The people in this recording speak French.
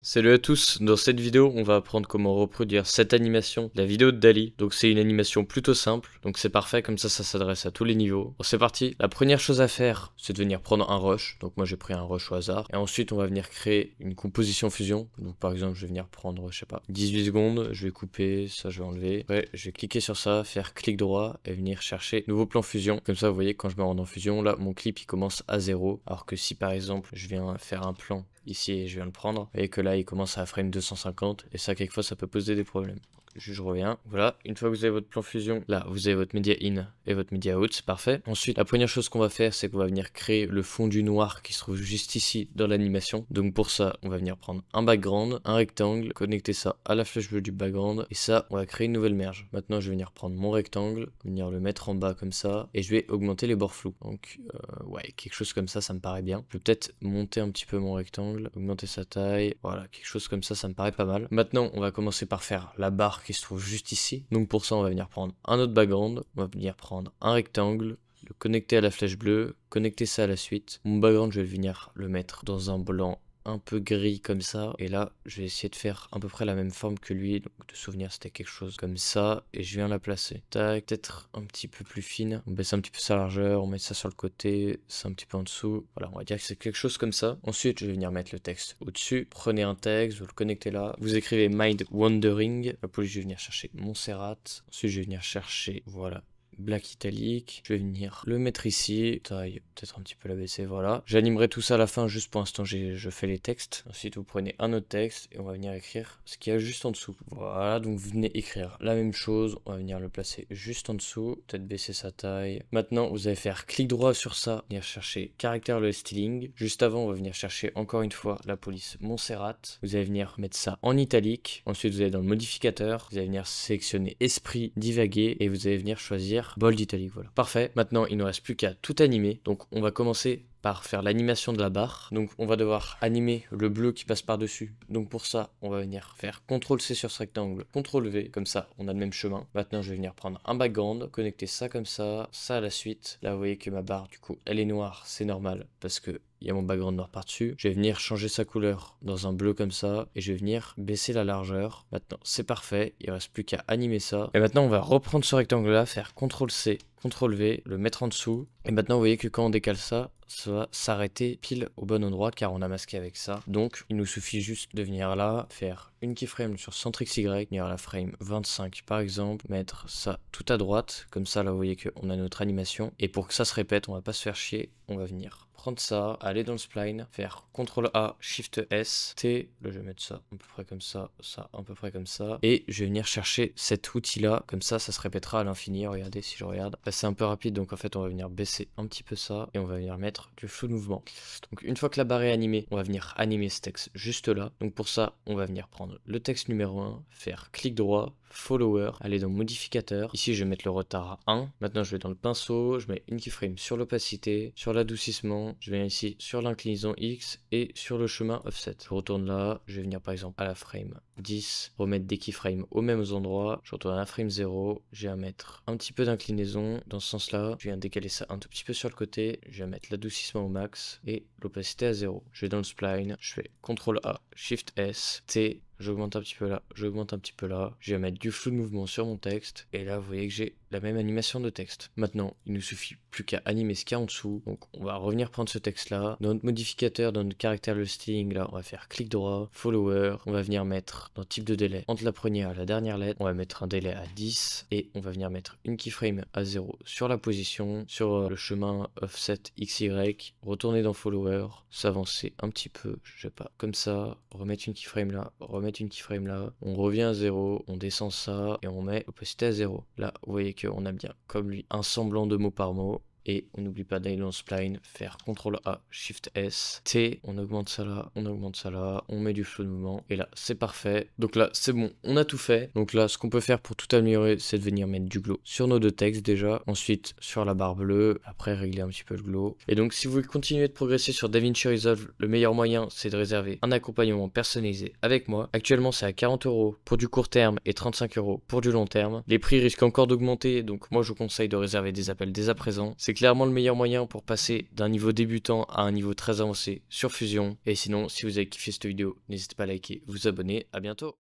Salut à tous, dans cette vidéo on va apprendre comment reproduire cette animation, la vidéo de Dall-E. Donc c'est une animation plutôt simple, donc c'est parfait, comme ça s'adresse à tous les niveaux. Bon, c'est parti, la première chose à faire c'est de venir prendre un rush, donc moi j'ai pris un rush au hasard. Et ensuite on va venir créer une composition fusion, donc par exemple je vais venir prendre, je sais pas, 18 secondes, je vais couper, ça je vais enlever. Après je vais cliquer sur ça, faire clic droit et venir chercher nouveau plan fusion. Comme ça vous voyez quand je me rends en fusion, là mon clip il commence à 0, alors que si par exemple je viens faire un plan ici et je viens le prendre, et que là il commence à frame 250 et ça quelquefois ça peut poser des problèmes. Je reviens, voilà, une fois que vous avez votre plan fusion, là vous avez votre media in et votre media out, c'est parfait. Ensuite la première chose qu'on va faire c'est qu'on va venir créer le fondu noir qui se trouve juste ici dans l'animation. Donc pour ça on va venir prendre un background, un rectangle, connecter ça à la flèche bleue du background et ça on va créer une nouvelle merge. Maintenant je vais venir prendre mon rectangle, venir le mettre en bas comme ça et je vais augmenter les bords flous. Donc ouais, quelque chose comme ça me paraît bien. Je vais peut-être monter un petit peu mon rectangle, augmenter sa taille, voilà, quelque chose comme ça me paraît pas mal. Maintenant on va commencer par faire la barre qui se trouve juste ici. Donc pour ça on va venir prendre un autre background, on va venir prendre un rectangle, le connecter à la flèche bleue, connecter ça à la suite. Mon background je vais venir le mettre dans un blanc un peu gris comme ça, et là je vais essayer de faire à peu près la même forme que lui, donc de souvenir c'était quelque chose comme ça, et je viens la placer, tac, peut-être un petit peu plus fine, on baisse un petit peu sa largeur, on met ça sur le côté, ça un petit peu en dessous, voilà, on va dire que c'est quelque chose comme ça. Ensuite je vais venir mettre le texte au dessus, prenez un texte, vous le connectez là, vous écrivez Mind Wandering, la police je vais venir chercher Montserrat, ensuite je vais venir chercher, voilà, Black Italique, je vais venir le mettre ici, taille, peut-être un petit peu la baisser, voilà. J'animerai tout ça à la fin, juste pour l'instant je fais les textes. Ensuite vous prenez un autre texte et on va venir écrire ce qu'il y a juste en dessous. Voilà, donc vous venez écrire la même chose, on va venir le placer juste en dessous, peut-être baisser sa taille. Maintenant vous allez faire clic droit sur ça, venir chercher caractère le styling. Juste avant on va venir chercher encore une fois la police Montserrat. Vous allez venir mettre ça en italique, ensuite vous allez dans le modificateur, vous allez venir sélectionner esprit divaguer et vous allez venir choisir bold italique, voilà. Parfait, maintenant il ne reste plus qu'à tout animer, donc on va commencer par faire l'animation de la barre. Donc on va devoir animer le bleu qui passe par dessus, donc pour ça on va venir faire CTRL C sur ce rectangle, CTRL V, comme ça on a le même chemin. Maintenant je vais venir prendre un background, connecter ça comme ça à la suite. Là vous voyez que ma barre du coup elle est noire, c'est normal parce que il y a mon background noir par dessus. Je vais venir changer sa couleur dans un bleu comme ça et je vais venir baisser la largeur. Maintenant c'est parfait, il ne reste plus qu'à animer ça. Et maintenant on va reprendre ce rectangle là, faire CTRL C, CTRL V, le mettre en dessous. Et maintenant vous voyez que quand on décale ça, ça va s'arrêter pile au bon endroit car on a masqué avec ça. Donc il nous suffit juste de venir là, faire une keyframe sur centre XY, venir à la frame 25 par exemple, mettre ça tout à droite, comme ça là vous voyez qu'on a notre animation. Et pour que ça se répète, on va pas se faire chier, on va venir prendre ça, aller dans le spline, faire CTRL A, SHIFT S, T, là je vais mettre ça à peu près comme ça à peu près comme ça, et je vais venir chercher cet outil là, comme ça se répétera à l'infini. Regardez si je regarde, là, c'est un peu rapide donc en fait on va venir baisser un petit peu ça, et on va venir mettre du flou de mouvement. Donc une fois que la barre est animée, on va venir animer ce texte juste là, donc pour ça on va venir prendre le texte numéro 1, faire clic droit, follower, aller dans modificateur, ici je vais mettre le retard à 1, maintenant je vais dans le pinceau, je mets une keyframe sur l'opacité, sur l'adoucissement, je viens ici sur l'inclinaison X et sur le chemin offset. Je retourne là, je vais venir par exemple à la frame 10, remettre des keyframes aux mêmes endroits, je retourne à la frame 0, je viens mettre un petit peu d'inclinaison dans ce sens là, je viens décaler ça un tout petit peu sur le côté, je viens mettre l'adoucissement au max et l'opacité à 0. Je vais dans le spline, je fais CTRL A, SHIFT S, T, j'augmente un petit peu là, j'augmente un petit peu là, je vais mettre du flou de mouvement sur mon texte, et là vous voyez que j'ai la même animation de texte. Maintenant, il nous suffit plus qu'à animer ce qu'il y a en dessous, donc on va revenir prendre ce texte là, dans notre modificateur, dans notre caractère le styling là, on va faire clic droit, follower, on va venir mettre dans type de délai, entre la première et la dernière lettre, on va mettre un délai à 10, et on va venir mettre une keyframe à 0 sur la position, sur le chemin offset XY, retourner dans follower, s'avancer un petit peu, je sais pas, comme ça, remettre une keyframe là, remettre une keyframe là, on revient à 0, on descend ça et on met l'opacité à 0. Là, vous voyez qu'on a bien, comme lui, un semblant de mot par mot. Et on n'oublie pas d'aller dans le spline, faire CTRL A, SHIFT S, T, on augmente ça là, on met du flou de mouvement, et là c'est parfait. Donc là c'est bon, on a tout fait. Donc là ce qu'on peut faire pour tout améliorer, c'est de venir mettre du glow sur nos deux textes déjà, ensuite sur la barre bleue, après régler un petit peu le glow. Et donc si vous voulez continuer de progresser sur DaVinci Resolve, le meilleur moyen c'est de réserver un accompagnement personnalisé avec moi. Actuellement c'est à 40 € pour du court terme et 35 € pour du long terme. Les prix risquent encore d'augmenter, donc moi je vous conseille de réserver des appels dès à présent. C'est clairement le meilleur moyen pour passer d'un niveau débutant à un niveau très avancé sur Fusion. Et sinon, si vous avez kiffé cette vidéo, n'hésitez pas à liker, vous abonner, à bientôt.